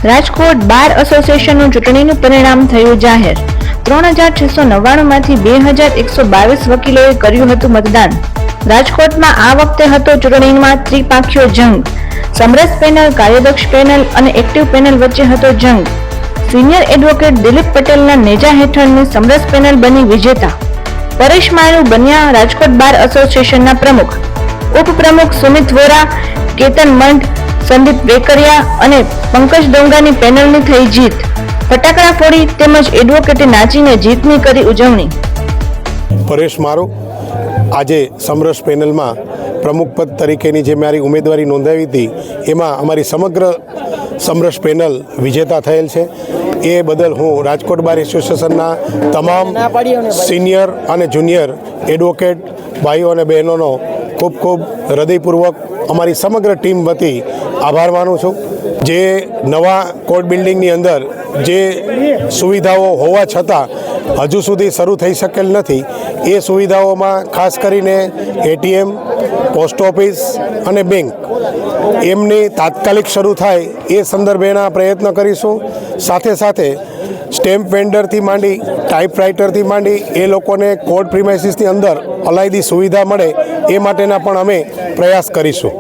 રાજકોટ બાર એસોસિએશનનું ચૂંટણીનું પરિણામ થયું જાહેર। 3699 માંથી 2122 વકીલોએ કર્યું હતું મતદાન। રાજકોટમાં આ વખતે હતો ચૂંટણીમાં ત્રિપાંખીયો જંગ। સમરસ પેનલ, કાર્યદક્ષ પેનલ અને એક્ટિવ પેનલ વચ્ચે હતો જંગ। સિનિયર એડવોકેટ દિલીપ પટેલના નેજા હેઠળની સમરસ પેનલ બની વિજેતા। પરેશ માયુ બન્યા રાજકોટ બાર એસોસિએશનના પ્રમુખ। ઉપપ્રમુખ સુમિત વોરા, કેતન મંડ, સંદીપ વેકરિયા અને પંકજ ડોંગાની પેનલની થઈ જીત। ફટાકડા ફોડી તેમજ એડવોકેટે નાચીને જીતની કરી ઉજવણી। પરેશ મારુ આજે સમરસ પેનલમાં પ્રમુખ પદ તરીકેની જે મારી ઉમેદવારી નોંધાવી હતી એમાં અમારી સમગ્ર સમરસ પેનલ વિજેતા થયેલ છે। એ બદલ હું રાજકોટ બાર એસોસિએશનના તમામ સિનિયર અને જુનિયર એડવોકેટ ભાઈઓ અને બહેનોનો ખૂબ ખૂબ હૃદયપૂર્વક અમારી સમગ્ર ટીમ વતી આભાર માનું છું। જે નવા કોર્ટ બિલ્ડિંગની અંદર જે સુવિધાઓ હોવા છતાં હજુ સુધી શરૂ થઈ શકેલ નથી, એ સુવિધાઓમાં ખાસ કરીને એટીએમ, પોસ્ટ ઓફિસ અને બેંક એમની તાત્કાલિક શરૂ થાય એ સંદર્ભેના પ્રયત્ન કરીશું। સાથે સાથે સ્ટેમ્પ વેન્ડરથી માંડી, ટાઈપરાઇટરથી માંડી એ લોકોને કોર્ટ પ્રિમાઇસીસની અંદર અલાયદી સુવિધા મળે એ માટેના પણ અમે પ્રયાસ કરીશું।